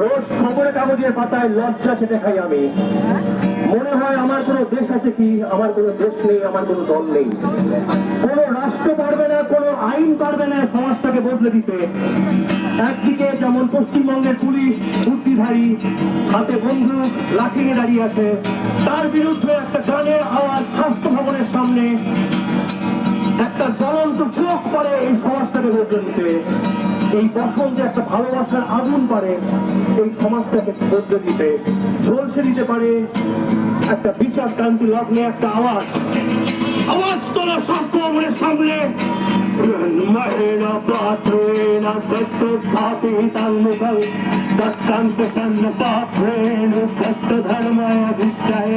রোজ খবরের কাগজের পাতায় লজ্জা সেটা খাই আমি। মনে হয় আমার কোনো দেশ আছে কি, আমার কোনো দেশ নেই, আমার কোনো দল নেই। কোনো রাষ্ট্র পারবে না, কোনো আইন পারবে না সমাজটাকে বদলে দিতে। একদিকে যেমন পশ্চিমবঙ্গের পুলিশ বুদ্ধিধারী, হাতে বন্দুক লাঠি নিয়ে দাঁড়িয়ে আছে, তার বিরুদ্ধে একটা গানের আওয়াজ স্বাস্থ্য ভবনের সামনে একটা জ্বলন্ত চোখ করে এই সমাজটাকে বদলে দিতে। এই বসন্তে একটা ভালোবাসার আগুন পারে এই সমাজটাকে বদলে দিতে, ঝলসে দিতে পারে একটা বিচার ক্রান্তি লগ্নে একটা আওয়াজ। আওয়াজ তোলা স্বাস্থ্য ভবনের সামনে महिला पात्रेण सत्तस्थापि तन्मुखं तत्संप्रसन्न पात्रेण सत्यधर्माधिष्ठाय।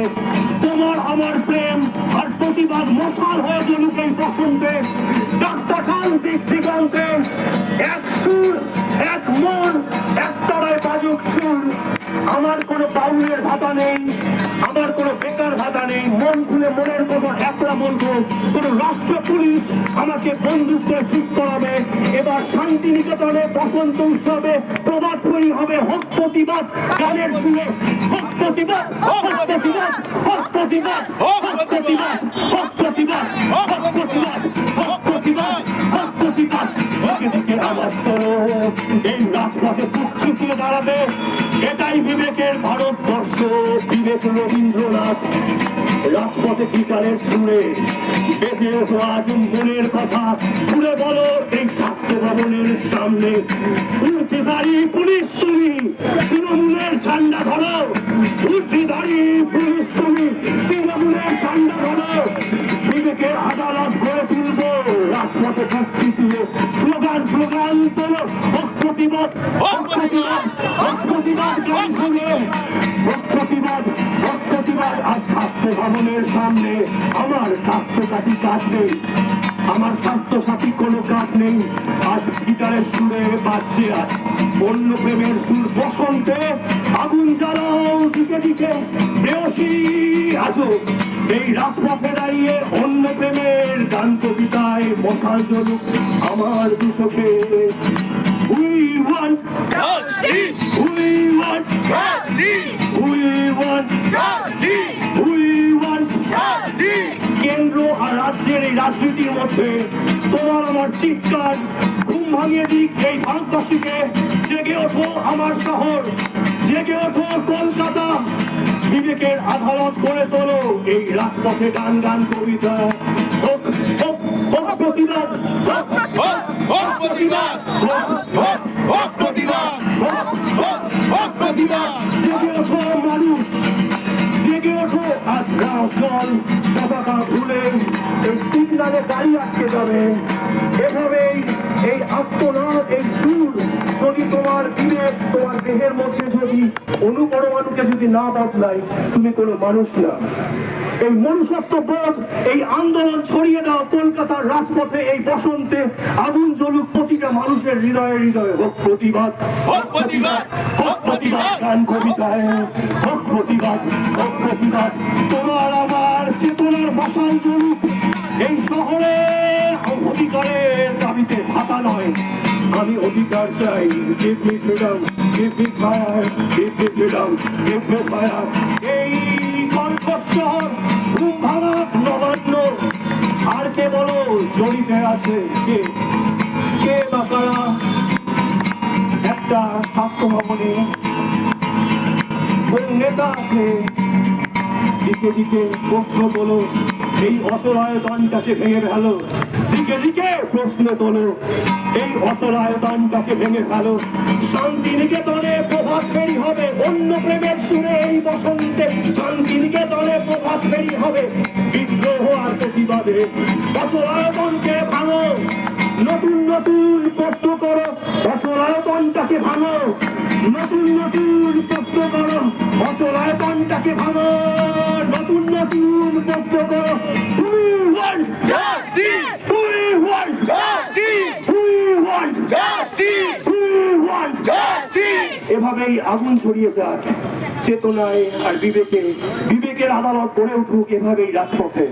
তোমার আমার প্রেম আর প্রতিবাদ মশাল হয়ে জ্বলুক এই বসন্তে, ডাক্তারখান্তিক দিগন্তে। এক সুর, এক মন, এক তরায় বাজুক সুর। আমার কোনো বাউলের ভাতা নেই, আমার কোনো বেকার ভাতা নেই। মন খুলে মনের কথা একলা বলবো। কোনো রাষ্ট্র পুলিশ আমাকে বন্দুক করে ঠিক করাবে। এবার শান্তিনিকেতনে বসন্ত উৎসবে প্রবাদ করি হবে হক প্রতিবাদ গানের সুরে। হক প্রতিবাদ, হক প্রতিবাদ, হক প্রতিবাদ, হক প্রতিবাদ, হক প্রতিবাদ, হক প্রতিবাদ, হক প্রতিবাদ, হক প্রতিবাদ। আওয়াজ করো, এই রাজপথে বুক চুকিয়ে দাঁড়াবে। এটাই বিবেকের ভারতবর্ষ, বিবেক রবীন্দ্রনাথ। রাজপথে বিচারের সুরে বেজে ওঠো আজ মনের কথা। সুরে বলো এই স্বাস্থ্য ভবনের সামনে, উঠে দাঁড়িয়ে পুলিশ তুমি, তৃণমূলের ঝান্ডা ধরো। উঠে দাঁড়িয়ে পুলিশ তুমি, তৃণমূলের ঝান্ডা ধরো। বিবেকের আদালত গড়ে তুলবো রাজপথে বুক চুকিয়ে। স্লোগান স্লোগান তোলো, হক প্রতিবাদ, হক প্রতিবাদ, হক প্রতিবাদ গান শুনে। হক প্রতিবাদ, হক প্রতিবাদ। আজ স্বাস্থ্য ভবনের সামনে আমার স্বাস্থ্য সাথী কাজ নেই, আমার স্বাস্থ্য সাথী কোনো কাজ নেই। আজ গিটারের সুরে বাজছে আজ অন্য প্রেমের সুর। বসন্তে আগুন জ্বালাও দিকে দিকে, প্রেয়সী আজো এই রাজপথে দাঁড়িয়ে অন্য প্রেমের গান কবিতায় মশাল জ্বলুক আমার দুচোখে। We want justice, we want justice, we want justice, we want justice। কেন্দ্র আর রাজ্যের এই রাজনীতির মধ্যে তোমার আমার চিৎকার ঘুম ভাঙিয়ে দিক এই ভারতবাসীকে। জেগে ওঠো আমার শহর, জেগে ওঠো কলকাতা। বিবেকের আদালত করে তোলো এই রাজপথে গান গান কবিতা। হোক হোক হোক প্রতিবাদ, হোক হোক হোক প্রতিবাদ, হোক হোক হোক প্রতিবাদ, হোক হোক হোক প্রতিবাদ। জেগে ওঠো মানুষ, জেগে ওঠো আজ রাজল পতাকা ভুলে এই সিগনালে গাড়ি আটকে যাবে। এভাবেই এই আত্মনাদ, এই সুর যদি তোমার বিবেক তোমার দেহের মধ্যে যদি অনুপরমাণুকে যদি না বদলায়, তুমি কোনো মানুষ না। এই মনুষ্যত্ব বোধ, এই আন্দোলন ছড়িয়ে দাও কলকাতার রাজপথে। এই বসন্তে আগুন জ্বলুক প্রতিটা মানুষের হৃদয়ে হৃদয়ে। হোক প্রতিবাদ, হোক প্রতিবাদ, হোক প্রতিবাদ গান কবিতায়। হোক প্রতিবাদ, হোক প্রতিবাদ। তোমার আমার চেতনার মশাল জ্বলুক এই শহরের অধিকারের দাবিতে। ভাতা নয়, আমি অধিকার চাই। Give me freedom, give me fire, give me freedom, give me fire। এই কণ্ঠস্বর ঘুম ভাঙা নবান্ন। আর কে বলো জড়িতে আছে কে, কে বাকারা একটা স্বাস্থ্য ভবনে কোন নেতা আছে? দিকে দিকে প্রশ্ন তোলো, এই অসহায়তানটাকে ভেঙে ফেলো। দিকে দিকে প্রশ্ন তোলো, এই অসহায়তানটাকে ভেঙে ফেলো। শান্তিনিকেতনে প্রভাত ফেরি হবে অন্য প্রেমের সুরে এই বসন্তে। শান্তিনিকেতনে প্রভাত ফেরি হবে বিদ্রোহ আর প্রতিবাদে। অসহায়তনকে ভাঙো, নতুন নতুন প্রশ্ন করো। অসহায়তনটাকে ভাঙো, নতুন নতুন প্রশ্ন করো। অসহায়তনটাকে ভাঙো, নতুন নতুন প্রশ্ন করো। We want justice, we want justice, we want justice, we want justice। এভাবেই আগুন ছড়িয়ে যাক চেতনায় আর বিবেকে। বিবেকের আদালত গড়ে উঠুক এভাবেই রাজপথে।